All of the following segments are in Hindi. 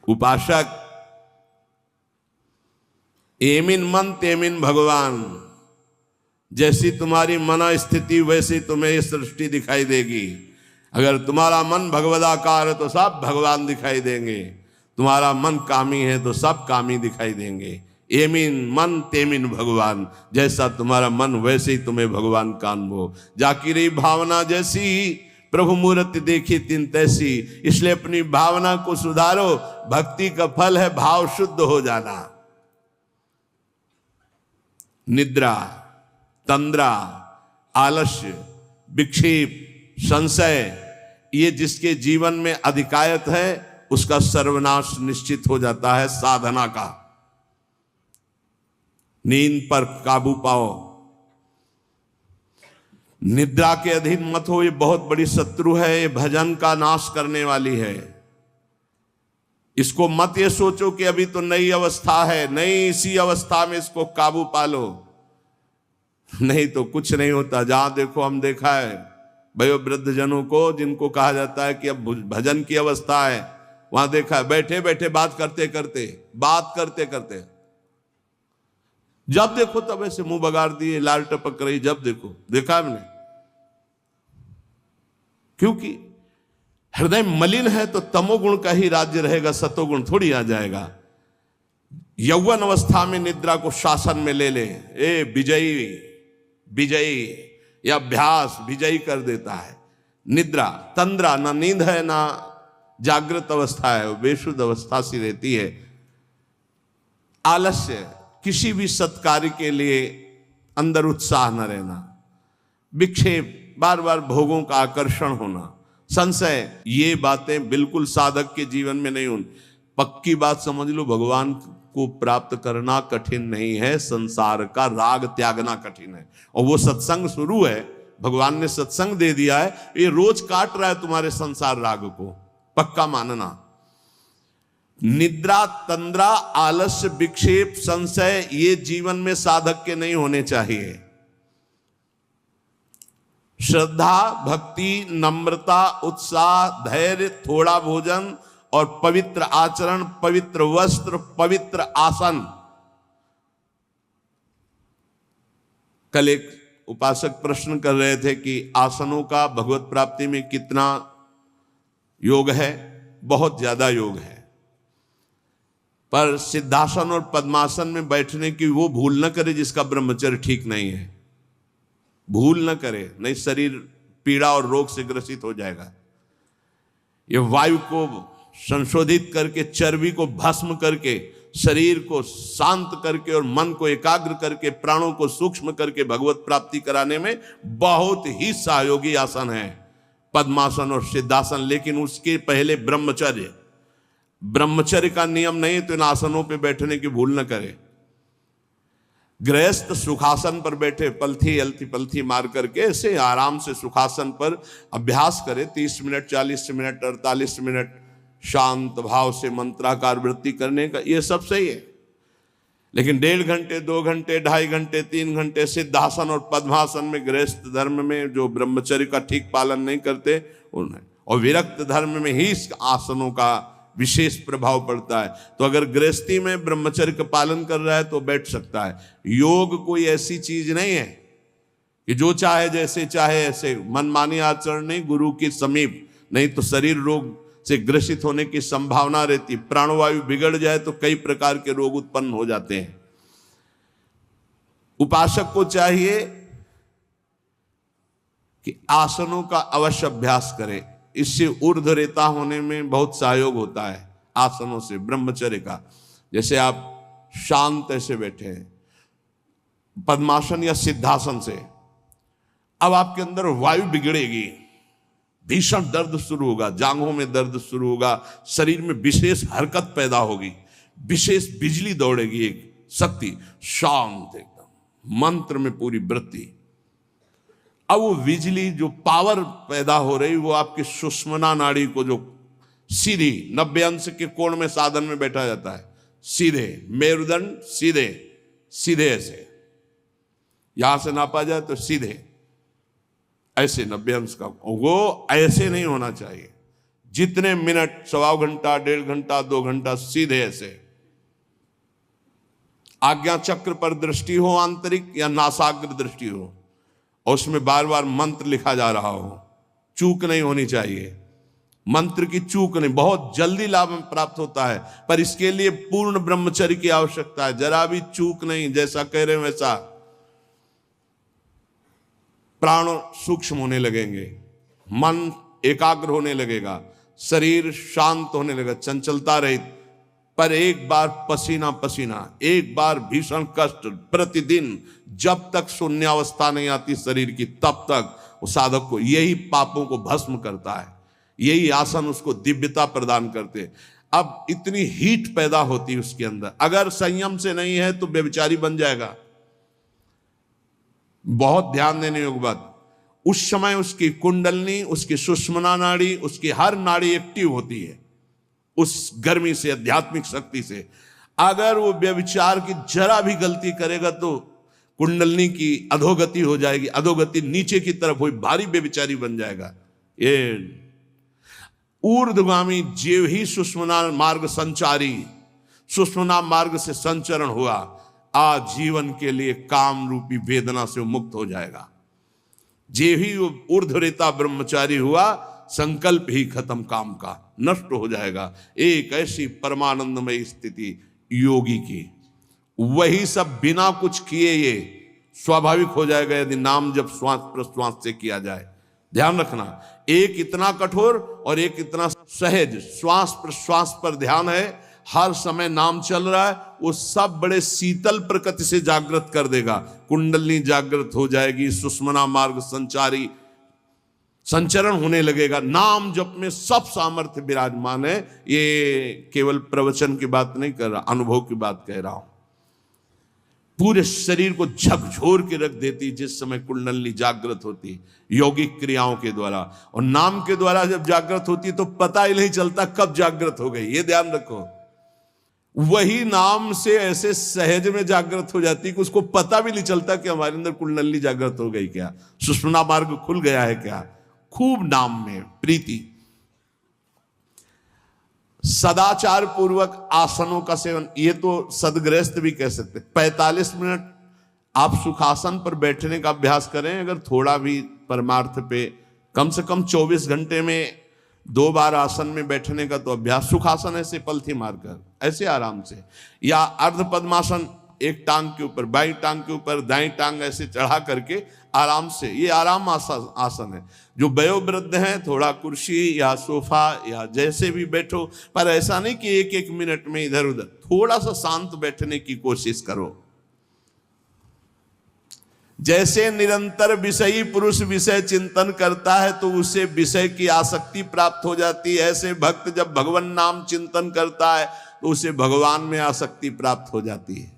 उपासक एमिन मन तेमिन भगवान, जैसी तुम्हारी मन स्थिति वैसी तुम्हें ये सृष्टि दिखाई देगी। अगर तुम्हारा मन भगवदाकार है तो सब भगवान दिखाई देंगे, तुम्हारा मन कामी है तो सब कामी दिखाई देंगे। एमिन मन तेमिन भगवान, जैसा तुम्हारा मन वैसे ही तुम्हें भगवान कानबो। जाकी रही भावना जैसी प्रभु मूर्ति देखी तिन तैसी। इसलिए अपनी भावना को सुधारो, भक्ति का फल है भाव शुद्ध हो जाना। निद्रा, तंद्रा, आलस्य, विक्षेप, संशय, ये जिसके जीवन में अधिकायत है उसका सर्वनाश निश्चित हो जाता है साधना का। नींद पर काबू पाओ, निद्रा के अधीन मत हो, ये बहुत बड़ी शत्रु है, ये भजन का नाश करने वाली है। इसको मत ये सोचो कि अभी तो नई अवस्था है, नहीं, इसी अवस्था में इसको काबू पालो, नहीं तो कुछ नहीं होता। जहां देखो, हम देखा है वयोवृद्ध जनों को जिनको कहा जाता है कि अब भजन की अवस्था है, वहां देखा है बैठे बैठे बात करते करते जब देखो तब ऐसे मुंह बगाड़ दिए, लाल टपक रही, जब देखो, देखा हमने। क्योंकि हृदय मलिन है तो तमोगुण का ही राज्य रहेगा, सतोगुण थोड़ी आ जाएगा। यौवन अवस्था में निद्रा को शासन में ले ले, ए विजयी, यह अभ्यास विजयी कर देता है। निद्रा, तंद्रा, ना नींद है ना जागृत अवस्था है, वो बेशुद्ध अवस्था सी रहती है। आलस्य, किसी भी सत्कार्य के लिए अंदर उत्साह न रहना। विक्षेप, बार बार भोगों का आकर्षण होना। संशय, ये बातें बिल्कुल साधक के जीवन में नहीं होनी। पक्की बात समझ लो, भगवान को प्राप्त करना कठिन नहीं है, संसार का राग त्यागना कठिन है। और वो सत्संग शुरू है, भगवान ने सत्संग दे दिया है, ये रोज काट रहा है तुम्हारे संसार राग को, पक्का मानना। निद्रा, तंद्रा, आलस्य, विक्षेप, संशय, ये जीवन में साधक के नहीं होने चाहिए। श्रद्धा, भक्ति, नम्रता, उत्साह, धैर्य, थोड़ा भोजन और पवित्र आचरण, पवित्र वस्त्र, पवित्र आसन। कल एक उपासक प्रश्न कर रहे थे कि आसनों का भगवत प्राप्ति में कितना योग है। बहुत ज्यादा योग है, पर सिद्धासन और पद्मासन में बैठने की वो भूल न करे जिसका ब्रह्मचर्य ठीक नहीं है। भूल न करे, नहीं शरीर पीड़ा और रोग से ग्रसित हो जाएगा। ये वायु को संशोधित करके, चर्बी को भस्म करके, शरीर को शांत करके और मन को एकाग्र करके, प्राणों को सूक्ष्म करके भगवत प्राप्ति कराने में बहुत ही सहयोगी आसन है पद्मासन और सिद्धासन। लेकिन उसके पहले ब्रह्मचर्य का नियम नहीं, तो इन आसनों पे बैठने की भूल न करे। गृहस्थ सुखासन पर बैठे, पलथी अलथी पलथी मार करके ऐसे आराम से सुखासन पर अभ्यास करे। 30 मिनट, 40 मिनट, 48 मिनट शांत भाव से मंत्राकार वृत्ति करने का, ये सब सही है। लेकिन 1.5 घंटे, 2 घंटे, 2.5 घंटे, 3 घंटे सिद्धासन और पद्मासन में गृहस्थ धर्म में जो ब्रह्मचर्य का ठीक पालन नहीं करते उन्हें, और विरक्त धर्म में ही इस आसनों का विशेष प्रभाव पड़ता है। तो अगर गृहस्थी में ब्रह्मचर्य का पालन कर रहा है तो बैठ सकता है। योग कोई ऐसी चीज नहीं है कि जो चाहे जैसे चाहे ऐसे मनमानी आचरण नहीं, गुरु के समीप, नहीं तो शरीर रोग से ग्रसित होने की संभावना रहती। प्राणवायु बिगड़ जाए तो कई प्रकार के रोग उत्पन्न हो जाते हैं। उपासक को चाहिए कि आसनों का अवश्य अभ्यास करे। इससे ऊर्ध्व रेता होने में बहुत सहयोग होता है आसनों से, ब्रह्मचर्य का। जैसे आप शांत ऐसे बैठे हैं पद्मासन या सिद्धासन से, अब आपके अंदर वायु बिगड़ेगी, भीषण दर्द शुरू होगा, जांघों में दर्द शुरू होगा, शरीर में विशेष हरकत पैदा होगी, विशेष बिजली दौड़ेगी, एक शक्ति, शांत एकदम, मंत्र में पूरी वृत्ति। अब वो बिजली जो पावर पैदा हो रही, वो आपकी सुषुम्ना नाड़ी को, जो सीधी 90 अंश के कोण में साधन में बैठा जाता है, सीधे मेरुदंड, सीधे ऐसे, यहां से नापा जाए तो सीधे ऐसे 90 अंश का, वो ऐसे नहीं होना चाहिए। जितने मिनट, 1.25 घंटा, 1.5 घंटा, 2 घंटा सीधे ऐसे आज्ञा चक्र पर दृष्टि हो, आंतरिक या नासाग्र दृष्टि हो, और उसमें बार बार मंत्र लिखा जा रहा हो, चूक नहीं होनी चाहिए। मंत्र की चूक नहीं, बहुत जल्दी लाभ प्राप्त होता है, पर इसके लिए पूर्ण ब्रह्मचर्य की आवश्यकता है। जरा भी चूक नहीं, जैसा कह रहे हैं वैसा। प्राण सूक्ष्म होने लगेंगे, मन एकाग्र होने लगेगा, शरीर शांत होने लगेगा, चंचलता रहित। पर एक बार पसीना पसीना, एक बार भीषण कष्ट प्रतिदिन, जब तक शून्यावस्था नहीं आती शरीर की, तब तक वो साधक को यही पापों को भस्म करता है। यही आसन उसको दिव्यता प्रदान करते। अब इतनी हीट पैदा होती है उसके अंदर, अगर संयम से नहीं है तो व्यभिचारी बन जाएगा। बहुत ध्यान देने योग्य बात, उस समय उसकी कुंडलनी, उसकी सुषुम्ना नाड़ी, उसकी हर नाड़ी एक्टिव होती है उस गर्मी से, आध्यात्मिक शक्ति से। अगर वो व्यभिचार की जरा भी गलती करेगा तो कुंडलनी की अधोगति हो जाएगी, अधोगति नीचे की तरफ हुई, भारी व्यभिचारी बन जाएगा। ये ऊर्ध्वगामी जीव ही सुषुम्ना मार्ग संचारी, सुषुम्ना मार्ग से संचरण हुआ, आजीवन के लिए काम रूपी वेदना से मुक्त हो जाएगा। जीव ही ऊर्ध्वरेता ब्रह्मचारी हुआ, संकल्प ही खत्म काम का, नष्ट हो जाएगा। एक ऐसी परमानंदमय स्थिति योगी की, वही सब बिना कुछ किए ये स्वाभाविक हो जाएगा यदि नाम जब श्वास प्रश्वास से किया जाए। ध्यान रखना, एक इतना कठोर और एक इतना सहज। श्वास प्रश्वास पर ध्यान है, हर समय नाम चल रहा है, वो सब बड़े शीतल प्रकृति से जागृत कर देगा। कुंडलनी जागृत हो जाएगी, सुषुम्ना मार्ग संचारी संचरण होने लगेगा। नाम जप में सब सामर्थ्य विराजमान है। ये केवल प्रवचन की बात नहीं कर रहा, अनुभव की बात कह रहा हूं। पूरे शरीर को झकझोर के रख देती जिस समय कुंडलनी जागृत होती यौगिक क्रियाओं के द्वारा, और नाम के द्वारा जब जागृत होती तो पता ही नहीं चलता कब जागृत हो गई। ये ध्यान रखो, वही नाम से ऐसे सहज में जागृत हो जाती कि उसको पता भी नहीं चलता कि हमारे अंदर कुंडलनी जागृत हो गई क्या, सुषुम्ना मार्ग खुल गया है क्या। खूब नाम में प्रीति। सदाचार पूर्वक आसनों का सेवन, ये तो सदगृहस्थ भी कह सकते। 45 मिनट आप सुखासन पर बैठने का अभ्यास करें। अगर थोड़ा भी परमार्थ पे, कम से कम 24 घंटे में 2 बार आसन में बैठने का तो अभ्यास। सुखासन ऐसे पलथी मारकर ऐसे आराम से, या अर्ध पद्मासन, एक टांग के ऊपर, बाई टांग के ऊपर दाई टांग ऐसे चढ़ा करके आराम से, ये आराम आसन है। जो वयोवृद्ध हैं थोड़ा कुर्सी या सोफा या जैसे भी बैठो, पर ऐसा नहीं कि 1-1 मिनट में इधर उधर, थोड़ा सा शांत बैठने की कोशिश करो। जैसे निरंतर विषयी पुरुष विषय चिंतन करता है तो उसे विषय की आसक्ति प्राप्त हो जाती है, ऐसे भक्त जब भगवान नाम चिंतन करता है तो उसे भगवान में आसक्ति प्राप्त हो जाती है।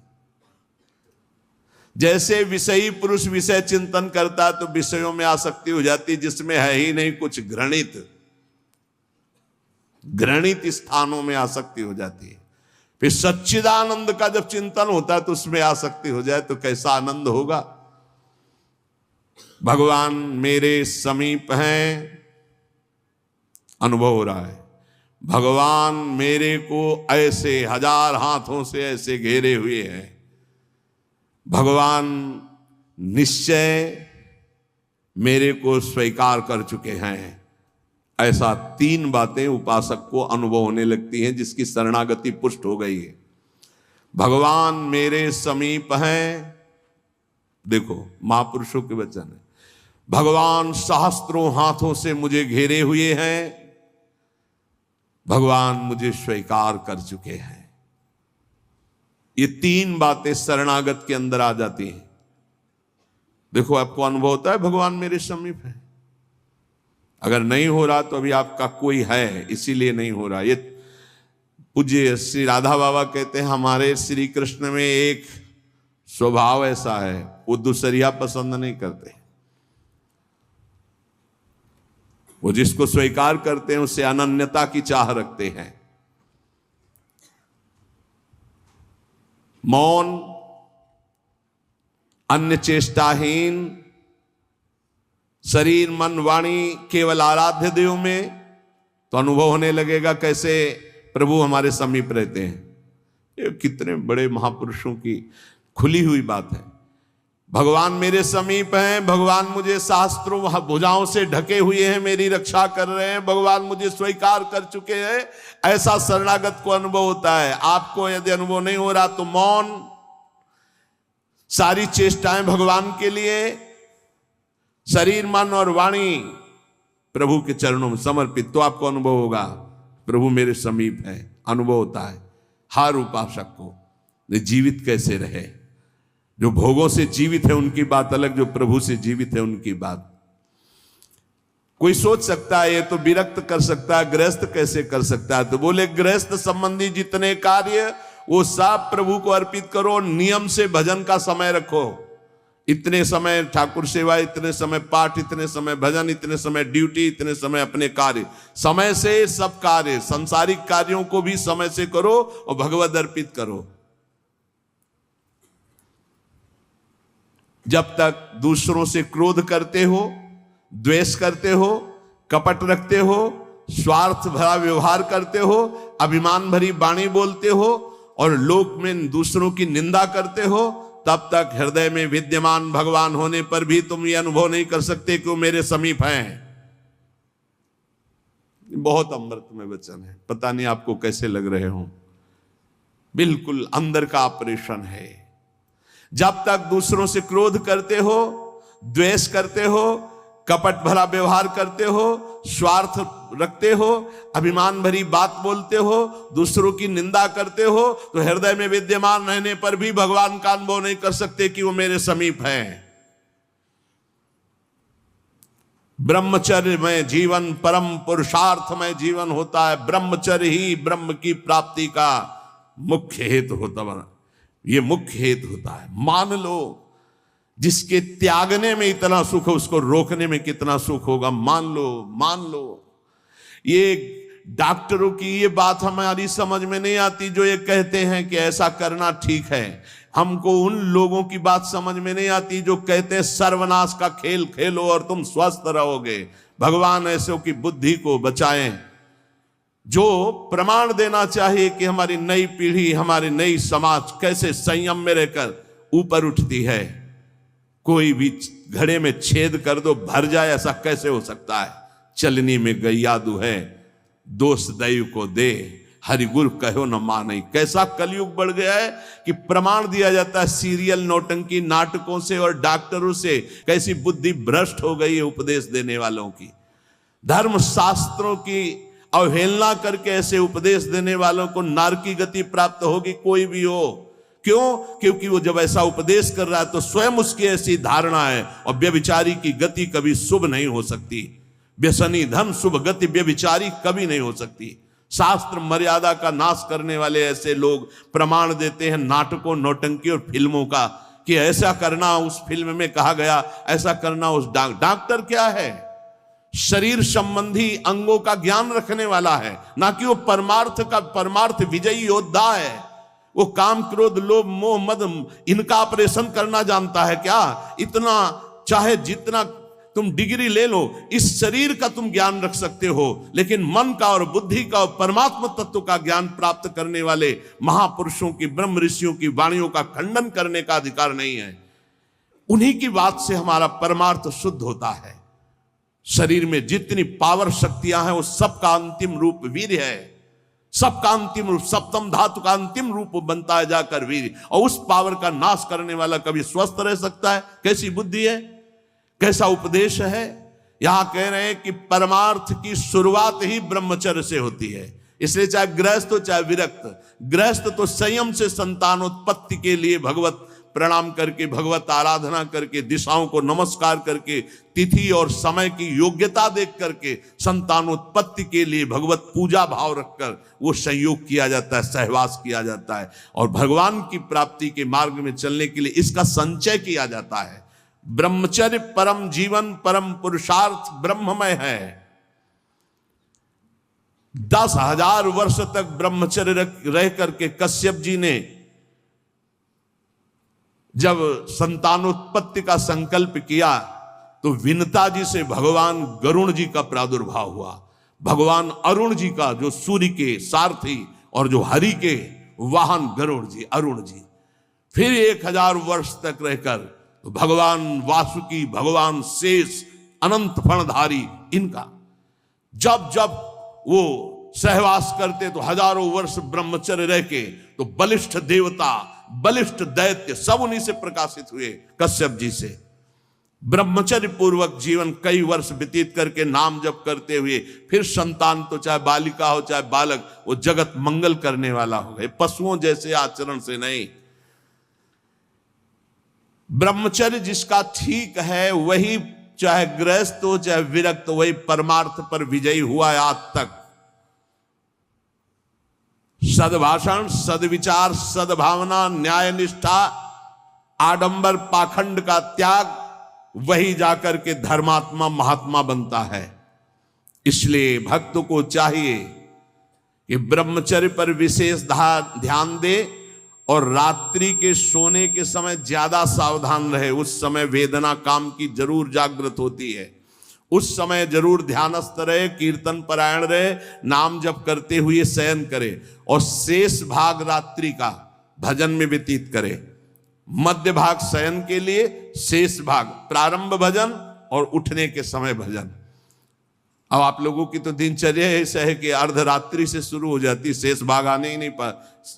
जैसे विषयी पुरुष विषय चिंतन करता है तो विषयों में आसक्ति हो जाती है जिसमें है ही नहीं कुछ, घृणित स्थानों में आसक्ति हो जाती है। फिर सच्चिदानंद का जब चिंतन होता है तो उसमें आसक्ति हो जाए तो कैसा आनंद होगा। भगवान मेरे समीप हैं, अनुभव हो रहा है। भगवान मेरे को ऐसे 1000 हाथों से ऐसे घेरे हुए हैं। भगवान निश्चय मेरे को स्वीकार कर चुके हैं। ऐसा 3 बातें उपासक को अनुभव होने लगती हैं जिसकी शरणागति पुष्ट हो गई है। भगवान मेरे समीप हैं, देखो महापुरुषों के वचन है। भगवान सहस्त्रों हाथों से मुझे घेरे हुए हैं, भगवान मुझे स्वीकार कर चुके हैं। ये 3 बातें शरणागत के अंदर आ जाती हैं। देखो आपको अनुभव होता है भगवान मेरे समीप है। अगर नहीं हो रहा तो अभी आपका कोई है, इसीलिए नहीं हो रहा। ये पूज्य श्री राधा बाबा कहते हैं हमारे श्री कृष्ण में एक स्वभाव ऐसा है, वो दूसरिया पसंद नहीं करते। वो जिसको स्वीकार करते हैं उससे अनन्यता की चाह रखते हैं। मौन, अन्य चेष्टाहीन, शरीर मन वाणी केवल आराध्य देव में, तो अनुभव होने लगेगा कैसे प्रभु हमारे समीप रहते हैं। ये कितने बड़े महापुरुषों की खुली हुई बात है। भगवान मेरे समीप हैं, भगवान मुझे शास्त्रों भुजाओं से ढके हुए हैं, मेरी रक्षा कर रहे हैं, भगवान मुझे स्वीकार कर चुके हैं। ऐसा शरणागत को अनुभव होता है। आपको यदि अनुभव नहीं हो रहा तो मौन, सारी चेष्टाएं भगवान के लिए, शरीर मन और वाणी प्रभु के चरणों में समर्पित, तो आपको अनुभव होगा प्रभु मेरे समीप है। अनुभव होता है। हर उपासक को जीवित कैसे रहे। जो भोगों से जीवित है उनकी बात अलग, जो प्रभु से जीवित है उनकी बात। कोई सोच सकता है ये तो विरक्त कर सकता है, गृहस्थ कैसे कर सकता है? तो बोले गृहस्थ संबंधी जितने कार्य वो सब प्रभु को अर्पित करो। नियम से भजन का समय रखो। इतने समय ठाकुर सेवा, इतने समय पाठ, इतने समय भजन, इतने समय ड्यूटी, इतने समय अपने कार्य। समय से सब कार्य, सांसारिक कार्यों को भी समय से करो और भगवत अर्पित करो। जब तक दूसरों से क्रोध करते हो, द्वेष करते हो, कपट रखते हो, स्वार्थ भरा व्यवहार करते हो, अभिमान भरी वाणी बोलते हो और लोक में दूसरों की निंदा करते हो, तब तक हृदय में विद्यमान भगवान होने पर भी तुम ये अनुभव नहीं कर सकते कि वो मेरे समीप हैं। बहुत अमृतमय वचन है। पता नहीं आपको कैसे लग रहे हो। बिल्कुल अंदर का ऑपरेशन है। जब तक दूसरों से क्रोध करते हो, द्वेष करते हो, कपट भरा व्यवहार करते हो, स्वार्थ रखते हो, अभिमान भरी बात बोलते हो, दूसरों की निंदा करते हो, तो हृदय में विद्यमान रहने पर भी भगवान का अनुभव नहीं कर सकते कि वो मेरे समीप हैं। ब्रह्मचर्य में जीवन परम पुरुषार्थ में जीवन होता है। ब्रह्मचर्य ही ब्रह्म की प्राप्ति का मुख्य हेतु होता है। ये मुख्य हेतु होता है। मान लो जिसके त्यागने में इतना सुख है, उसको रोकने में कितना सुख होगा। मान लो। ये डॉक्टरों की ये बात हमारी समझ में नहीं आती जो ये कहते हैं कि ऐसा करना ठीक है। हमको उन लोगों की बात समझ में नहीं आती जो कहते हैं सर्वनाश का खेल खेलो और तुम स्वस्थ रहोगे। भगवान ऐसों की बुद्धि को बचाएं जो प्रमाण देना चाहिए कि हमारी नई पीढ़ी, हमारी नई समाज कैसे संयम में रहकर ऊपर उठती है। कोई भी घड़े में छेद कर दो भर जाए, ऐसा कैसे हो सकता है? चलनी में गैयादू है, दोष दैव को दे, हरिगुरु कहो न माने। कैसा कलयुग बढ़ गया है कि प्रमाण दिया जाता है सीरियल नौटंकी नाटकों से और डॉक्टरों से। कैसी बुद्धि भ्रष्ट हो गई है उपदेश देने वालों की। धर्म शास्त्रों की अवहेलना करके ऐसे उपदेश देने वालों को नरक की गति प्राप्त होगी, कोई भी हो। क्यों? क्योंकि वो जब ऐसा उपदेश कर रहा है तो स्वयं उसकी ऐसी धारणा है। और व्यभिचारी की गति कभी शुभ नहीं हो सकती। व्यसनी धन शुभ गति व्यभिचारी कभी नहीं हो सकती। शास्त्र मर्यादा का नाश करने वाले ऐसे लोग प्रमाण देते हैं नाटकों, नौटंकी और फिल्मों का कि ऐसा करना उस फिल्म में कहा गया, ऐसा करना उस डॉक्टर क्या है? शरीर संबंधी अंगों का ज्ञान रखने वाला है, ना कि वो परमार्थ विजयी योद्धा है। वो काम, क्रोध, लोभ, मोह, मद इनका ऑपरेशन करना जानता है क्या? इतना चाहे जितना तुम डिग्री ले लो, इस शरीर का तुम ज्ञान रख सकते हो, लेकिन मन का और बुद्धि का और परमात्म तत्व का ज्ञान प्राप्त करने वाले महापुरुषों की, ब्रह्म ऋषियों की वाणियों का खंडन करने का अधिकार नहीं है। उन्हीं की बात से हमारा परमार्थ शुद्ध होता है। शरीर में जितनी पावर शक्तियां हैं वो सबका अंतिम रूप वीर है। सबका अंतिम रूप, सप्तम धातु का अंतिम रूप बनता है जाकर वीर। और उस पावर का नाश करने वाला कभी स्वस्थ रह सकता है? कैसी बुद्धि है, कैसा उपदेश है। यहां कह रहे हैं कि परमार्थ की शुरुआत ही ब्रह्मचर्य से होती है। इसलिए चाहे गृहस्थ हो चाहे विरक्त, गृहस्थ तो संयम से संतानोत्पत्ति के लिए भगवत प्रणाम करके, भगवत आराधना करके, दिशाओं को नमस्कार करके, तिथि और समय की योग्यता देख करके संतानोत्पत्ति के लिए भगवत पूजा भाव रखकर वो संयोग किया जाता है, सहवास किया जाता है। और भगवान की प्राप्ति के मार्ग में चलने के लिए इसका संचय किया जाता है। ब्रह्मचर्य परम जीवन, परम पुरुषार्थ ब्रह्ममय है। 10,000 वर्ष तक ब्रह्मचर्य रह करके कश्यप जी ने जब संतानोत्पत्ति का संकल्प किया तो विनता जी से भगवान गरुण जी का प्रादुर्भाव हुआ। भगवान अरुण जी का, जो सूर्य के सारथी और जो हरि के वाहन गरुड़ जी, अरुण जी। फिर 1000 वर्ष तक रहकर तो भगवान वासुकी, भगवान शेष, अनंत फणधारी, इनका जब जब वो सहवास करते तो हजारों वर्ष ब्रह्मचर्य रह के तो बलिष्ठ देवता, बलिष्ठ दैत्य सब उन्हीं से प्रकाशित हुए, कश्यप जी से। ब्रह्मचर्य पूर्वक जीवन कई वर्ष व्यतीत करके नाम जप करते हुए फिर संतान, तो चाहे बालिका हो चाहे बालक, वो जगत मंगल करने वाला हो गए, पशुओं जैसे आचरण से नहीं। ब्रह्मचर्य जिसका ठीक है वही, चाहे गृहस्थ हो चाहे विरक्त, वही परमार्थ पर विजयी हुआ है आज तक। सद्भाषण, सद्विचार, सद्भावना, न्याय निष्ठा, आडंबर पाखंड का त्याग, वही जाकर के धर्मात्मा महात्मा बनता है। इसलिए भक्त को चाहिए कि ब्रह्मचर्य पर विशेष ध्यान दे और रात्रि के सोने के समय ज्यादा सावधान रहे। उस समय वेदना काम की जरूर जागृत होती है, उस समय जरूर ध्यानस्थ रहे, कीर्तन परायण रहे, नाम जप करते हुए शयन करे और शेष भाग रात्रि का भजन में व्यतीत करे। मध्य भाग शयन के लिए, शेष भाग प्रारंभ भजन और उठने के समय भजन। अब आप लोगों की तो दिनचर्या ऐसा है कि अर्धरात्रि से शुरू हो जाती, शेष भाग आने ही नहीं पा।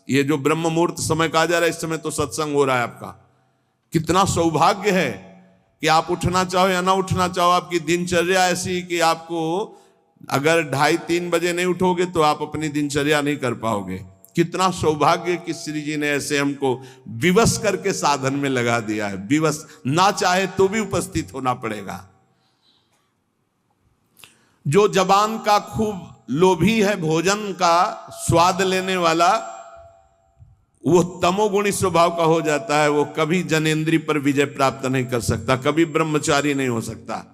ये जो ब्रह्म मुहूर्त समय कहा जा रहा है, इस समय तो सत्संग हो रहा है आपका। कितना सौभाग्य है कि आप उठना चाहो या ना उठना चाहो, आपकी दिनचर्या ऐसी कि आपको अगर 2:30-3 बजे नहीं उठोगे तो आप अपनी दिनचर्या नहीं कर पाओगे। कितना सौभाग्य कि श्री जी ने ऐसे हमको विवश करके साधन में लगा दिया है। विवश ना चाहे तो भी उपस्थित होना पड़ेगा। जो जबान का खूब लोभी है, भोजन का स्वाद लेने वाला, वो तमोगुणी स्वभाव का हो जाता है। वो कभी जनेंद्री पर विजय प्राप्त नहीं कर सकता, कभी ब्रह्मचारी नहीं हो सकता।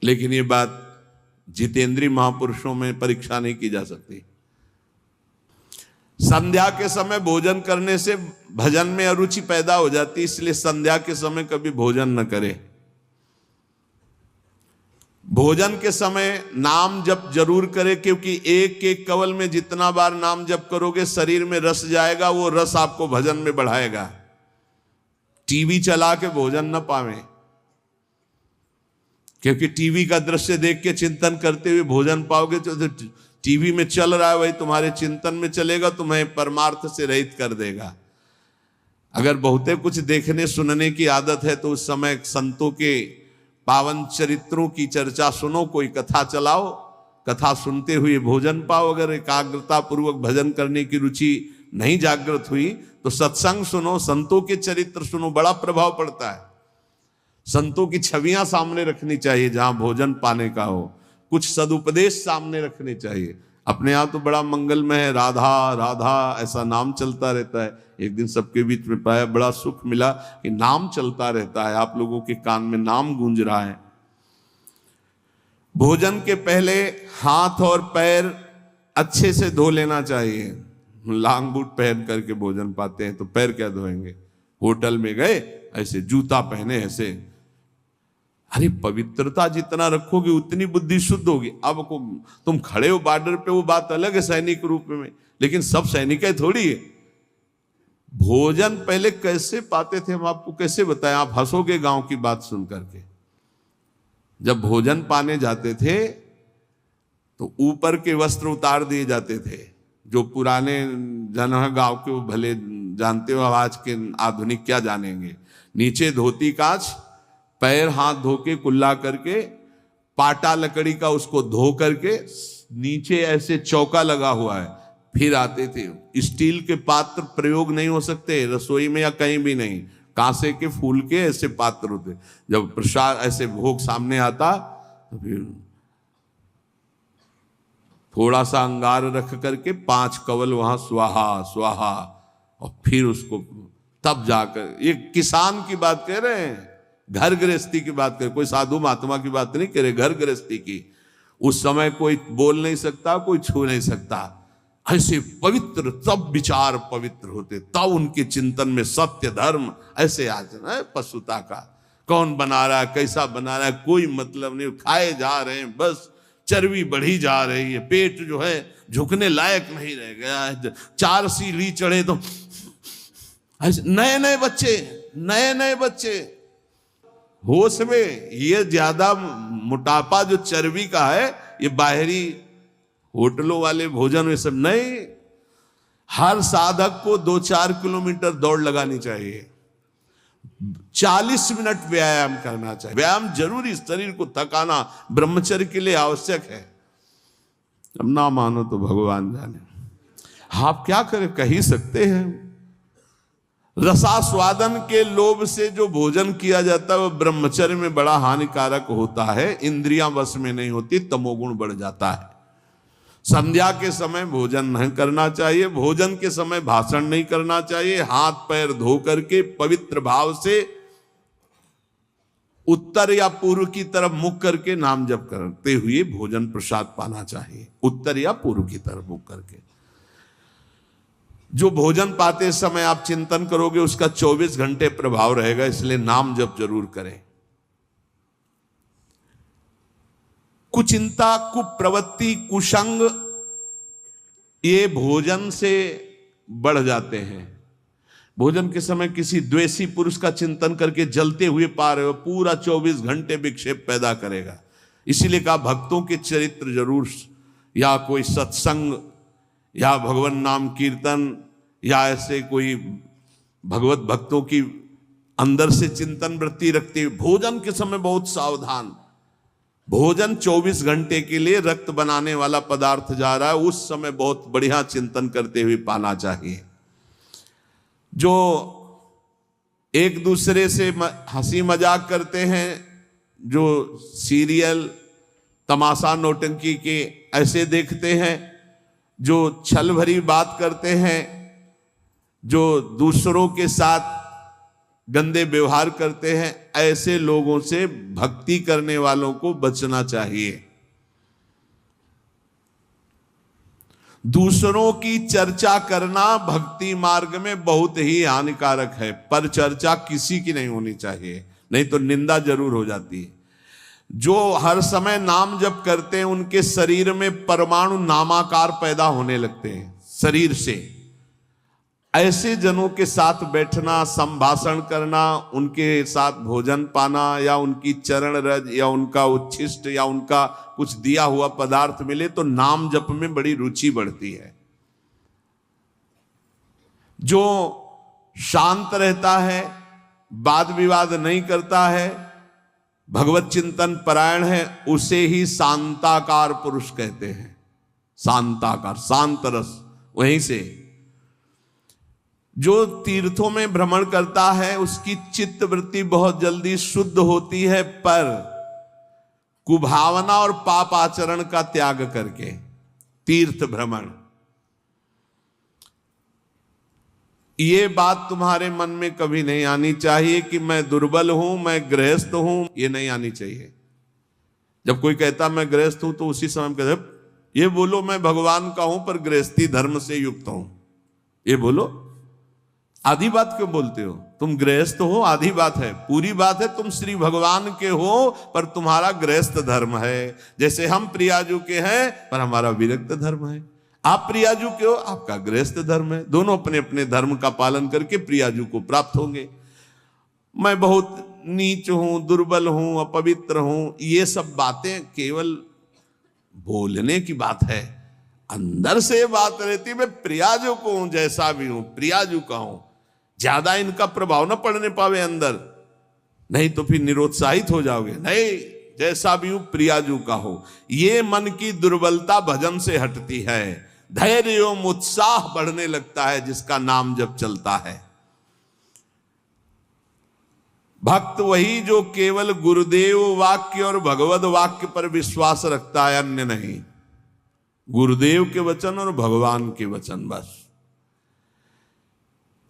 लेकिन ये बात जितेंद्रीय महापुरुषों में परीक्षा नहीं की जा सकती। संध्या के समय भोजन करने से भजन में अरुचि पैदा हो जाती, इसलिए संध्या के समय कभी भोजन न करे। भोजन के समय नाम जप जरूर करे, क्योंकि एक एक कवल में जितना बार नाम जप करोगे शरीर में रस जाएगा, वो रस आपको भजन में बढ़ाएगा। टीवी चला के भोजन न पावे, क्योंकि टीवी का दृश्य देख के चिंतन करते हुए भोजन पाओगे तो टीवी में चल रहा है वही तुम्हारे चिंतन में चलेगा, तुम्हें परमार्थ से रहित कर देगा। अगर बहुते कुछ देखने सुनने की आदत है तो उस समय संतों के पावन चरित्रों की चर्चा सुनो, कोई कथा चलाओ, कथा सुनते हुए भोजन पाओ। अगर एकाग्रता पूर्वक भजन करने की रुचि नहीं जागृत हुई तो सत्संग सुनो, संतों के चरित्र सुनो, बड़ा प्रभाव पड़ता है। संतों की छवियां सामने रखनी चाहिए जहां भोजन पाने का हो, कुछ सदुपदेश सामने रखने चाहिए। अपने यहाँ तो बड़ा मंगलमय है, राधा राधा ऐसा नाम चलता रहता है। एक दिन सबके बीच में पाया, बड़ा सुख मिला कि नाम चलता रहता है, आप लोगों के कान में नाम गूंज रहा है। भोजन के पहले हाथ और पैर अच्छे से धो लेना चाहिए। लांग बूट पहन करके भोजन पाते हैं तो पैर क्या धोएंगे। होटल में गए ऐसे जूता पहने ऐसे, अरे पवित्रता जितना रखोगे उतनी बुद्धि शुद्ध होगी। अब को तुम खड़े हो बॉर्डर पे, वो बात अलग है सैनिक रूप में, लेकिन सब सैनिक है थोड़ी है। भोजन पहले कैसे पाते थे हम आपको कैसे बताएं, आप हंसोगे गांव की बात सुन करके। जब भोजन पाने जाते थे तो ऊपर के वस्त्र उतार दिए जाते थे। जो पुराने जन है गांव के वो भले जानते हो, आज के आधुनिक क्या जानेंगे। नीचे धोती कांच, पैर हाथ धो के कुल्ला करके, पाटा लकड़ी का उसको धो करके, नीचे ऐसे चौका लगा हुआ है, फिर आते थे। स्टील के पात्र प्रयोग नहीं हो सकते रसोई में या कहीं भी नहीं, कांसे के फूल के ऐसे पात्र होते। जब प्रसाद ऐसे भोग सामने आता तो फिर थोड़ा सा अंगार रख करके 5 कवल वहां स्वाहा स्वाहा, और फिर उसको तब जाकर, ये किसान की बात कह रहे हैं, घर गृहस्थी की बात करें, कोई साधु महात्मा की बात नहीं करे, घर गृहस्थी की। उस समय कोई बोल नहीं सकता, कोई छू नहीं सकता। ऐसे पवित्र, तब विचार पवित्र होते, तब उनके चिंतन में सत्य धर्म ऐसे आचरण है। पशुता का कौन बना रहा है, कैसा बना रहा है, कोई मतलब नहीं, खाए जा रहे हैं, बस चर्बी बढ़ी जा रही है, पेट जो है झुकने लायक नहीं रह गया है, 4 सीढ़ी चढ़े तो नए नए बच्चे होश में। ये ज्यादा मोटापा जो चर्बी का है, ये बाहरी होटलों वाले भोजन में सब नहीं। हर साधक को 2-4 किलोमीटर दौड़ लगानी चाहिए, 40 मिनट व्यायाम करना चाहिए। व्यायाम जरूरी, शरीर को थकाना ब्रह्मचर्य के लिए आवश्यक है। अब ना मानो तो भगवान जाने, आप क्या करें, कह ही सकते हैं। रसास्वादन के लोभ से जो भोजन किया जाता है वह ब्रह्मचर्य में बड़ा हानिकारक होता है, इंद्रियां वश में नहीं होती, तमोगुण बढ़ जाता है। संध्या के समय भोजन नहीं करना चाहिए, भोजन के समय भाषण नहीं करना चाहिए, हाथ पैर धो करके पवित्र भाव से उत्तर या पूर्व की तरफ मुख करके नाम जप करते हुए भोजन प्रसाद पाना चाहिए, उत्तर या पूर्व की तरफ मुख करके। जो भोजन पाते समय आप चिंतन करोगे उसका 24 घंटे प्रभाव रहेगा, इसलिए नाम जप जरूर करें। कुचिंता, कुप्रवृत्ति, कुसंग ये भोजन से बढ़ जाते हैं। भोजन के समय किसी द्वेषी पुरुष का चिंतन करके जलते हुए पा रहे हो, पूरा 24 घंटे विक्षेप पैदा करेगा। इसीलिए कहा भक्तों के चरित्र जरूर, या कोई सत्संग या भगवान नाम कीर्तन या ऐसे कोई भगवत भक्तों की अंदर से चिंतन वृत्ति रखते हुए भोजन के समय बहुत सावधान। भोजन 24 घंटे के लिए रक्त बनाने वाला पदार्थ जा रहा है, उस समय बहुत बढ़िया चिंतन करते हुए पाना चाहिए। जो एक दूसरे से हंसी मजाक करते हैं, जो सीरियल तमाशा नौटंकी के ऐसे देखते हैं, जो छल भरी बात करते हैं, जो दूसरों के साथ गंदे व्यवहार करते हैं, ऐसे लोगों से भक्ति करने वालों को बचना चाहिए। दूसरों की चर्चा करना भक्ति मार्ग में बहुत ही हानिकारक है, पर चर्चा किसी की नहीं होनी चाहिए, नहीं तो निंदा जरूर हो जाती है। जो हर समय नाम जप करते हैं उनके शरीर में परमाणु नामाकार पैदा होने लगते हैं शरीर से। ऐसे जनों के साथ बैठना, संभाषण करना, उनके साथ भोजन पाना, या उनकी चरण रज या उनका उच्छिष्ट या उनका कुछ दिया हुआ पदार्थ मिले तो नाम जप में बड़ी रुचि बढ़ती है। जो शांत रहता है, वाद विवाद नहीं करता है, भगवत चिंतन परायण है, उसे ही शांताकार पुरुष कहते हैं। शांताकार, शांत रस। वहीं से जो तीर्थों में भ्रमण करता है उसकी चित्त वृत्ति बहुत जल्दी शुद्ध होती है, पर कुभावना और पाप आचरण का त्याग करके तीर्थ भ्रमण। ये बात तुम्हारे मन में कभी नहीं आनी चाहिए कि मैं दुर्बल हूं, मैं गृहस्थ हूं, ये नहीं आनी चाहिए। जब कोई कहता मैं गृहस्थ हूं तो उसी समय कहते ये बोलो मैं भगवान का हूं पर गृहस्थी धर्म से युक्त हूं, ये बोलो। आधी बात क्यों बोलते हो? तुम गृहस्थ हो, आधी बात है। पूरी बात है तुम श्री भगवान के हो पर तुम्हारा गृहस्थ धर्म है। जैसे हम प्रियाजू के हैं पर हमारा विरक्त धर्म है। आप प्रियाजू के हो, आपका गृहस्थ धर्म है। दोनों अपने अपने धर्म का पालन करके प्रियाजू को प्राप्त होंगे। मैं बहुत नीच हूं, दुर्बल हूं, अपवित्र हूं, ये सब बातें केवल बोलने की बात है। अंदर से बात रहती है मैं प्रियाजू को हूं, जैसा भी हूं प्रियाजू का हूं। ज्यादा इनका प्रभाव ना पड़ने पावे अंदर, नहीं तो फिर निरुत्साहित हो जाओगे। नहीं, जैसा भी हूं प्रियाजू का हो। ये मन की दुर्बलता भजन से हटती है, धैर्य एवं उत्साह बढ़ने लगता है जिसका नाम जब चलता है। भक्त वही जो केवल गुरुदेव वाक्य और भगवत वाक्य पर विश्वास रखता है, अन्य नहीं। गुरुदेव के वचन और भगवान के वचन बस।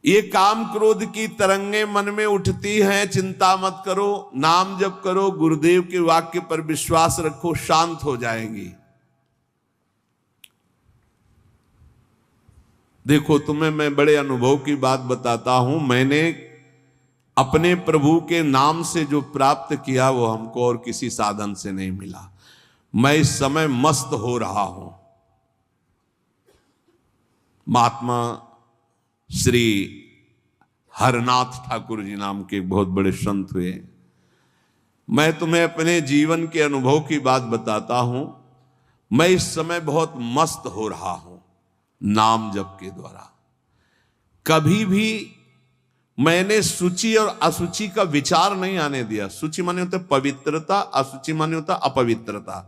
ये काम क्रोध की तरंगे मन में उठती हैं, चिंता मत करो, नाम जप करो, गुरुदेव के वाक्य पर विश्वास रखो, शांत हो जाएंगी। देखो तुम्हें मैं बड़े अनुभव की बात बताता हूं। मैंने अपने प्रभु के नाम से जो प्राप्त किया वो हमको और किसी साधन से नहीं मिला। मैं इस समय मस्त हो रहा हूं। महात्मा श्री हरनाथ ठाकुर जी नाम के एक बहुत बड़े संत हुए। मैं तुम्हें अपने जीवन के अनुभव की बात बताता हूं। मैं इस समय बहुत मस्त हो रहा हूं नाम जप के द्वारा। कभी भी मैंने सूचि और असुचि का विचार नहीं आने दिया। सूचि माने होता पवित्रता, असुचि माने होता अपवित्रता,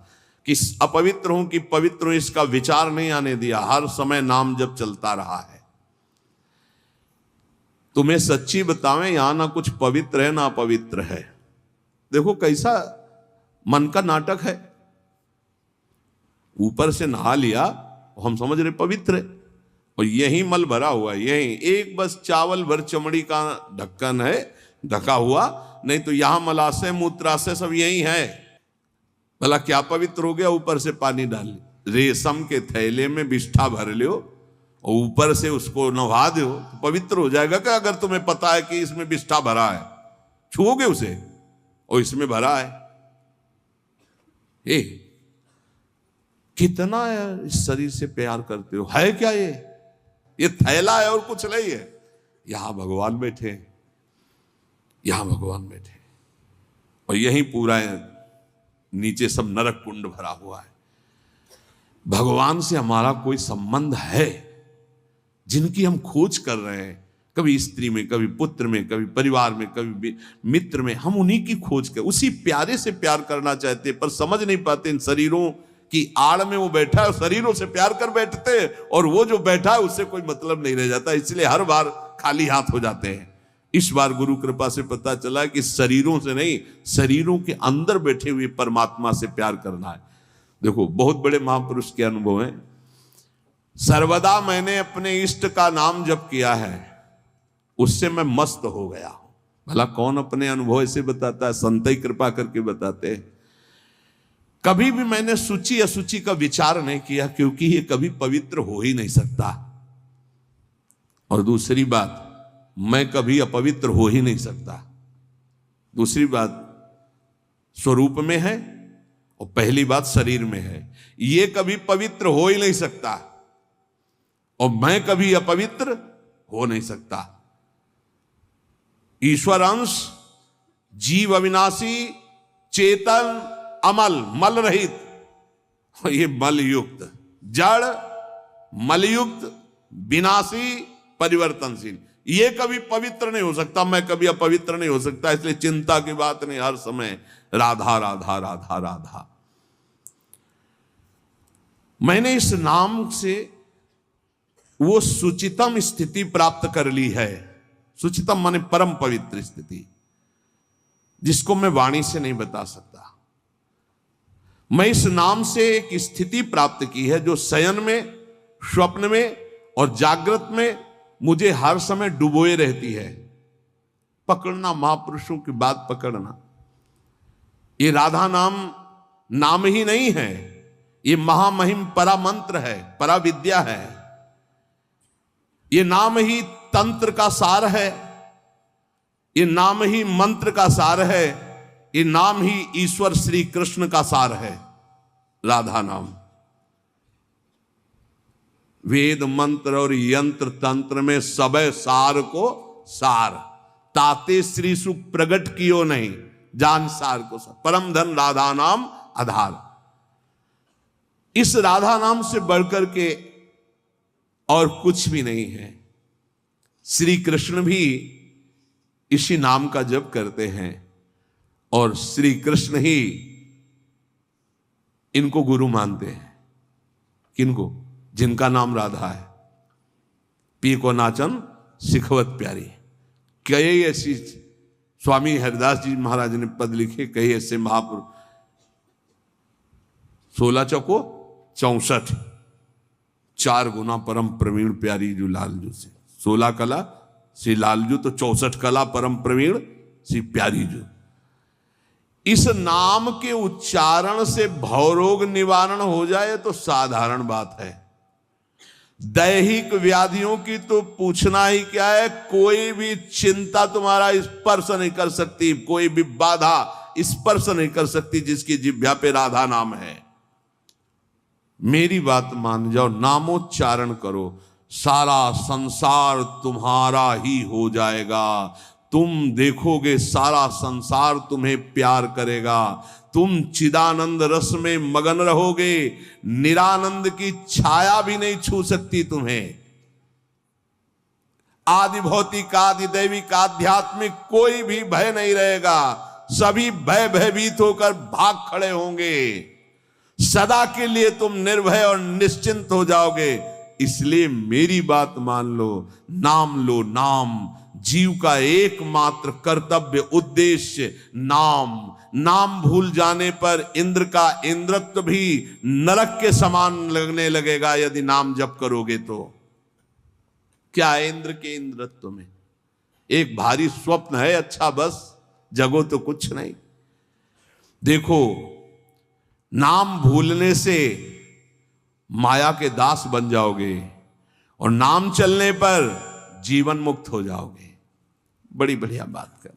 कि अपवित्र हूं कि पवित्र हूं इसका विचार नहीं आने दिया। हर समय नाम जप चलता रहा है। तुम्हें सच्ची बतावें, यहां ना कुछ पवित्र है ना अपवित्र है। देखो कैसा मन का नाटक है। ऊपर से नहा लिया, हम समझ रहे पवित्र है, और यही मल भरा हुआ है। यही एक बस चावल भर चमड़ी का ढक्कन है ढका हुआ, नहीं तो यहां मलाशय मूत्राशय सब यही है। भला क्या पवित्र हो गया? ऊपर से पानी डाल, रेशम के थैले में बिष्ठा भर लियो और ऊपर से उसको नहा दो तो पवित्र हो जाएगा क्या? अगर तुम्हें पता है कि इसमें बिष्ठा भरा है, छुओगे उसे और इसमें भरा है। कितना है इस शरीर से प्यार करते हो। है क्या ये थैला है और कुछ नहीं है। यहां भगवान बैठे, यहां भगवान बैठे, और यही पूरा है, नीचे सब नरक कुंड भरा हुआ है। भगवान से हमारा कोई संबंध है जिनकी हम खोज कर रहे हैं, कभी स्त्री में, कभी पुत्र में, कभी परिवार में, कभी मित्र में। हम उन्हीं की खोज कर, उसी प्यारे से प्यार करना चाहते हैं, पर समझ नहीं पाते इन शरीरों की आड़ में वो बैठा है। शरीरों से प्यार कर बैठते हैं और वो जो बैठा है उससे कोई मतलब नहीं रह जाता, इसलिए हर बार खाली हाथ हो जाते हैं। इस बार गुरु कृपा से पता चला कि शरीरों से नहीं, शरीरों के अंदर बैठे हुए परमात्मा से प्यार करना है। देखो बहुत बड़े महापुरुष के अनुभव हैं। सर्वदा मैंने अपने इष्ट का नाम जप किया है, उससे मैं मस्त हो गया हूं। भला कौन अपने अनुभव ऐसे बताता है? संत ही कृपा करके बताते हैं। कभी भी मैंने सूचि असुचि का विचार नहीं किया, क्योंकि ये कभी पवित्र हो ही नहीं सकता। और दूसरी बात, मैं कभी अपवित्र हो ही नहीं सकता। दूसरी बात स्वरूप में है, और पहली बात शरीर में है। ये कभी पवित्र हो ही नहीं सकता, और मैं कभी अपवित्र हो नहीं सकता। ईश्वर अंश, जीव अविनाशी, चेतन, अमल, मल रहित, ये मल युक्त, जड़, मलयुक्त, विनाशी, परिवर्तनशील। ये कभी पवित्र नहीं हो सकता, मैं कभी अपवित्र नहीं हो सकता। इसलिए चिंता की बात नहीं, हर समय राधा राधा राधा राधा। मैंने इस नाम से वो सुचितम स्थिति प्राप्त कर ली है। सुचितम माने परम पवित्र स्थिति, जिसको मैं वाणी से नहीं बता सकता। मैं इस नाम से एक स्थिति प्राप्त की है जो शयन में, स्वप्न में और जागृत में मुझे हर समय डुबोए रहती है। पकड़ना, महापुरुषों की बात पकड़ना। ये राधा नाम ही नहीं है, ये महामहिम परा मंत्र है, परा विद्या है। ये नाम ही तंत्र का सार है, ये नाम ही मंत्र का सार है, ये नाम ही ईश्वर श्री कृष्ण का सार है। राधा नाम वेद मंत्र और यंत्र तंत्र में सबे सार को सार, ताते श्री सुख प्रगट कियो नहीं, जान सार को सार। परम धन राधा नाम आधार। इस राधा नाम से बढ़कर के और कुछ भी नहीं है। श्री कृष्ण भी इसी नाम का जप करते हैं, और श्री कृष्ण ही इनको गुरु मानते हैं। किनको? जिनका नाम राधा है। पी को नाचन सिखवत प्यारी। कई ऐसी स्वामी हरिदास जी महाराज ने पद लिखे, कई ऐसे महापुरुष। 16 चौको 64, 4 गुना परम प्रवीण प्यारी जो लालजू से। 16 कला श्री लालजू, तो 64 कला परम प्रवीण श्री प्यारी जू। इस नाम के उच्चारण से भवरोग निवारण हो जाए तो साधारण बात है। दैहिक व्याधियों की तो पूछना ही क्या है। कोई भी चिंता तुम्हारा स्पर्श नहीं कर सकती, कोई भी बाधा स्पर्श नहीं कर सकती जिसकी जिह्वा पे राधा नाम है। मेरी बात मान जाओ, नामोच्चारण करो, सारा संसार तुम्हारा ही हो जाएगा। तुम देखोगे सारा संसार तुम्हें प्यार करेगा। तुम चिदानंद रस में मगन रहोगे, निरानंद की छाया भी नहीं छू सकती तुम्हें। आदि भौतिक, आदि दैविक, आध्यात्मिक कोई भी भय नहीं रहेगा। सभी भयभीत होकर भाग खड़े होंगे। सदा के लिए तुम निर्भय और निश्चिंत हो जाओगे। इसलिए मेरी बात मान लो, नाम लो। नाम जीव का एकमात्र कर्तव्य, उद्देश्य नाम। नाम भूल जाने पर इंद्र का इंद्रत्व भी नरक के समान लगने लगेगा यदि नाम जप करोगे तो। क्या है इंद्र के इंद्रत्व में? एक भारी स्वप्न है, अच्छा बस, जगो तो कुछ नहीं। देखो, नाम भूलने से माया के दास बन जाओगे और नाम चलने पर जीवन मुक्त हो जाओगे। बड़ी बढ़िया बात कर रहे।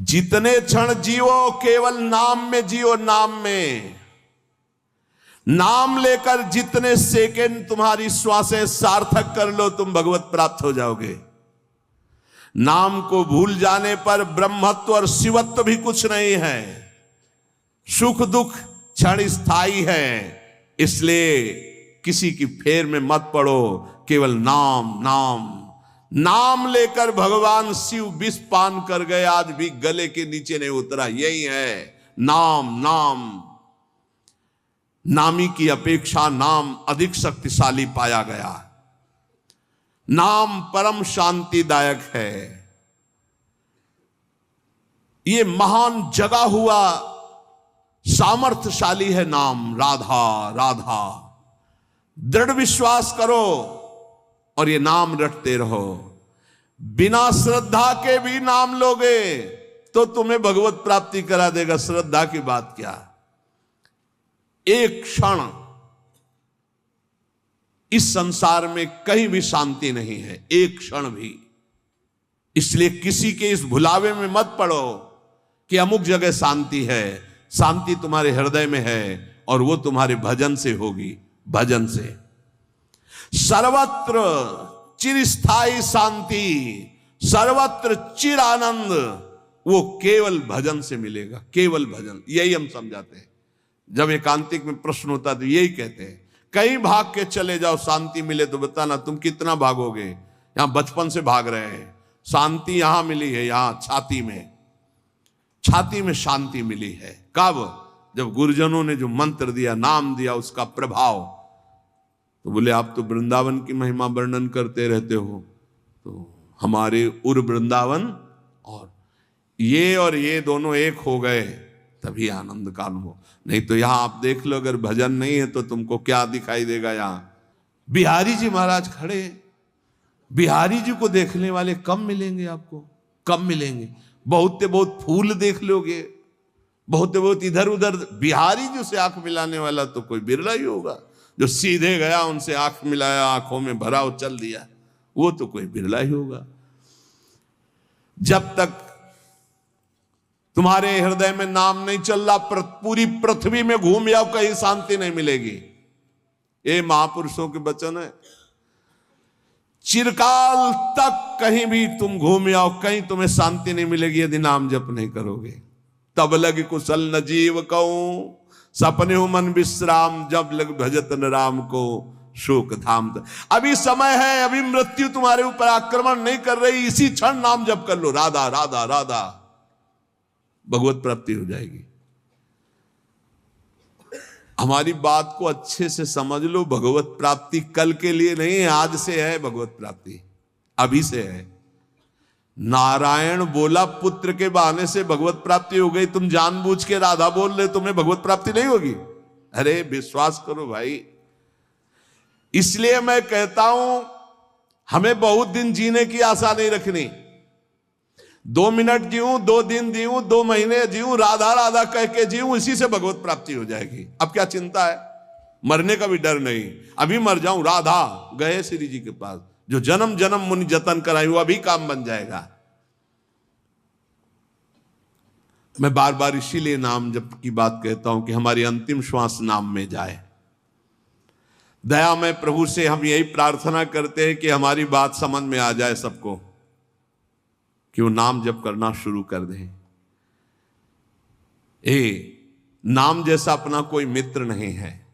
जितने क्षण जियो केवल नाम में जियो, नाम में। नाम लेकर जितने सेकंड तुम्हारी श्वासें सार्थक कर लो, तुम भगवत प्राप्त हो जाओगे। नाम को भूल जाने पर ब्रह्मत्व और शिवत्व भी कुछ नहीं है। सुख दुख क्षण स्थायी है। इसलिए किसी की फेर में मत पड़ो, केवल नाम नाम। नाम लेकर भगवान शिव विष पान कर गए, आज भी गले के नीचे नहीं उतरा। यही है नाम। नाम नामी की अपेक्षा नाम अधिक शक्तिशाली पाया गया। नाम परम शांतिदायक है। ये महान जगा हुआ सामर्थ्यशाली है नाम। राधा राधा दृढ़ विश्वास करो और ये नाम रटते रहो। बिना श्रद्धा के भी नाम लोगे तो तुम्हें भगवत प्राप्ति करा देगा। श्रद्धा की बात क्या? एक क्षण इस संसार में कहीं भी शांति नहीं है, एक क्षण भी। इसलिए किसी के इस भुलावे में मत पड़ो कि अमुक जगह शांति है। शांति तुम्हारे हृदय में है और वो तुम्हारे भजन से होगी। भजन से सर्वत्र चिरस्थायी शांति, सर्वत्र चिर आनंद, वो केवल भजन से मिलेगा। केवल भजन, यही हम समझाते हैं। जब एकांतिक में प्रश्न होता तो यही कहते हैं, कहीं भाग के चले जाओ शांति मिले तो बताना। तुम कितना भागोगे? यहां बचपन से भाग रहे हैं, शांति यहां मिली है, यहां छाती में। छाती में शांति मिली है। कब? जब गुरुजनों ने जो मंत्र दिया, नाम दिया, उसका प्रभाव। तो बोले आप तो वृंदावन की महिमा वर्णन करते रहते हो, तो हमारे उर वृंदावन और ये दोनों एक हो गए तभी आनंद का अनुभव। नहीं तो यहां आप देख लो, अगर भजन नहीं है तो तुमको क्या दिखाई देगा? यहां बिहारी जी महाराज खड़े। बिहारी जी को देखने वाले कम मिलेंगे आपको, कम मिलेंगे। बहुत बहुत फूल देख लोगे, बहुत इधर उधर। बिहारी जी से आंख मिलाने वाला तो कोई बिरला ही होगा। जो सीधे गया, उनसे आंख मिलाया, आंखों में भरा और चल दिया, वो तो कोई बिरला ही होगा। जब तक तुम्हारे हृदय में नाम नहीं चल रहा, पूरी पृथ्वी में घूम जाओ, कहीं शांति नहीं मिलेगी। ये महापुरुषों के वचन है। चिरकाल तक कहीं भी तुम घूम जाओ, कहीं तुम्हें शांति नहीं मिलेगी यदि नाम जप नहीं करोगे। तब लग कुशल न जीव कहूं, सपने हो मन विश्राम, जब लग भजत न राम को शोक धाम। अभी समय है, अभी मृत्यु तुम्हारे ऊपर आक्रमण नहीं कर रही। इसी क्षण नाम जप कर लो, राधा राधा राधा, भगवत प्राप्ति हो जाएगी। हमारी बात को अच्छे से समझ लो। भगवत प्राप्ति कल के लिए नहीं है, आज से है। भगवत प्राप्ति अभी से है। नारायण बोला पुत्र के बहाने से भगवत प्राप्ति हो गई। तुम जानबूझ के राधा बोल रहे, तुम्हें भगवत प्राप्ति नहीं होगी? अरे विश्वास करो भाई। इसलिए मैं कहता हूं, हमें बहुत दिन जीने की आशा नहीं रखनी। 2 मिनट जीऊं, 2 दिन जीऊं, 2 महीने जीऊं, राधा राधा कह के जीऊं, इसी से भगवत प्राप्ति हो जाएगी। अब क्या चिंता है? मरने का भी डर नहीं, अभी मर जाऊं, राधा गए श्री जी के पास, जो जन्म जन्म मुनि जतन कराई वो अभी काम बन जाएगा। मैं बार बार इसीलिए नाम जप की बात कहता हूं कि हमारी अंतिम श्वास नाम में जाए। दया में प्रभु से हम यही प्रार्थना करते हैं कि हमारी बात समझ में आ जाए सबको, कि वो नाम जप करना शुरू कर दें। नाम जैसा अपना कोई मित्र नहीं है।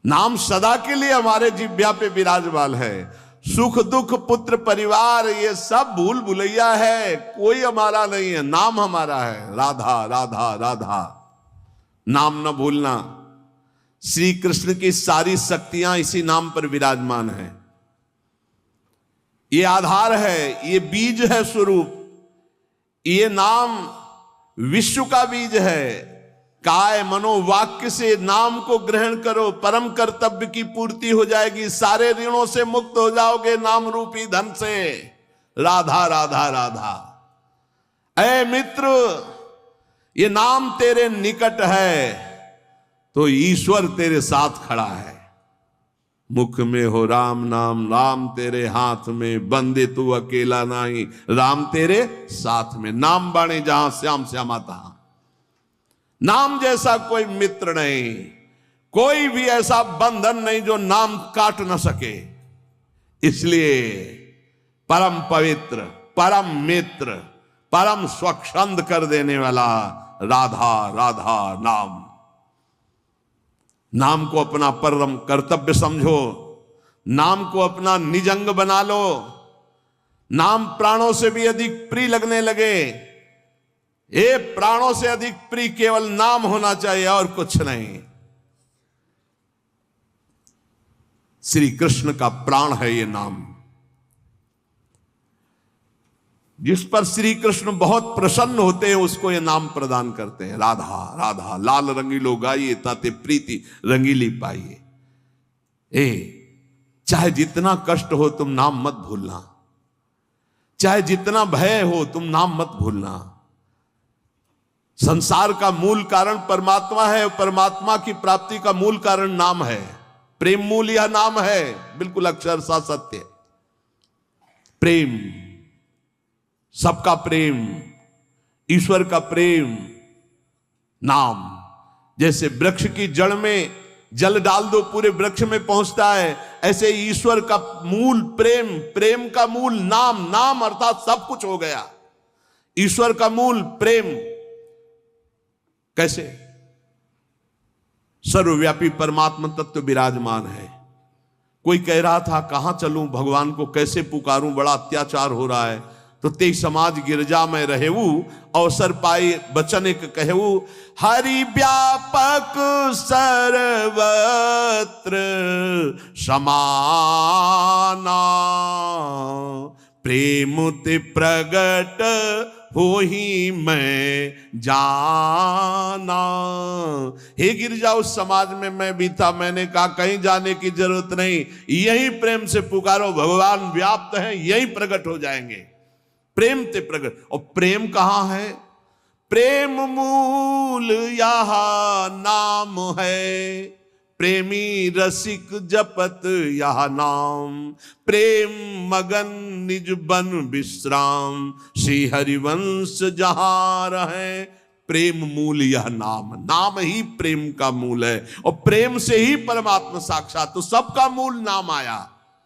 नाम सदा के लिए हमारे जिह्वा पे विराजमान है। सुख दुख पुत्र परिवार ये सब भूल भुलैया है, कोई हमारा नहीं है, नाम हमारा है। राधा राधा राधा, नाम न भूलना। श्री कृष्ण की सारी शक्तियां इसी नाम पर विराजमान है। ये आधार है, ये बीज है स्वरूप। ये नाम विश्व का बीज है। काय मनोवाक्य से नाम को ग्रहण करो, परम कर्तव्य की पूर्ति हो जाएगी, सारे ऋणों से मुक्त हो जाओगे नाम रूपी धन से। राधा राधा राधा। ऐ मित्र, ये नाम तेरे निकट है तो ईश्वर तेरे साथ खड़ा है। मुख में हो राम नाम, राम तेरे हाथ में, बंदे तू अकेला नहीं, राम तेरे साथ में। नाम बाणे जहां श्याम श्यामा तहां। नाम जैसा कोई मित्र नहीं, कोई भी ऐसा बंधन नहीं जो नाम काट न सके। इसलिए परम पवित्र, परम मित्र, परम स्वच्छंद कर देने वाला राधा राधा नाम। नाम को अपना परम कर्तव्य समझो, नाम को अपना निज अंग बना लो। नाम प्राणों से भी अधिक प्रिय लगने लगे। ये प्राणों से अधिक प्रिय केवल नाम होना चाहिए और कुछ नहीं। श्री कृष्ण का प्राण है ये नाम, जिस पर श्री कृष्ण बहुत प्रसन्न होते हैं उसको ये नाम प्रदान करते हैं। राधा राधा लाल रंगीलो गाइए, ताते प्रीति रंगीली पाइए। चाहे जितना कष्ट हो तुम नाम मत भूलना, चाहे जितना भय हो तुम नाम मत भूलना। संसार का मूल कारण परमात्मा है, परमात्मा की प्राप्ति का मूल कारण नाम है। प्रेम मूल यह नाम है, बिल्कुल अक्षरशः सत्य। प्रेम, सबका प्रेम, ईश्वर का प्रेम, नाम। जैसे वृक्ष की जड़ में जल डाल दो पूरे वृक्ष में पहुंचता है, ऐसे ईश्वर का मूल प्रेम, प्रेम का मूल नाम। नाम अर्थात सब कुछ हो गया। ईश्वर का मूल प्रेम। कैसे? सर्वव्यापी परमात्मा तत्व विराजमान है। कोई कह रहा था कहां चलूं, भगवान को कैसे पुकारूं, बड़ा अत्याचार हो रहा है। तो ते समाज गिरजा में रहेऊ, अवसर पाई बचन एक कहू। हरि व्यापक सर्वत्र समाना, प्रेम ते प्रगट हो ही मैं जाना। हे गिरजा, उस समाज में मैं भी था, मैंने कहा कहीं जाने की जरूरत नहीं, यही प्रेम से पुकारो, भगवान व्याप्त है, यही प्रकट हो जाएंगे। प्रेम ते प्रगट। और प्रेम कहां है? प्रेम मूल यह नाम है, प्रेमी रसिक जपत यह नाम। प्रेम मगन निज बन विश्राम, श्री हरिवंश जहां रहे। प्रेम मूल यह नाम, नाम ही प्रेम का मूल है। और प्रेम से ही परमात्मा साक्षात, तो सबका मूल नाम आया।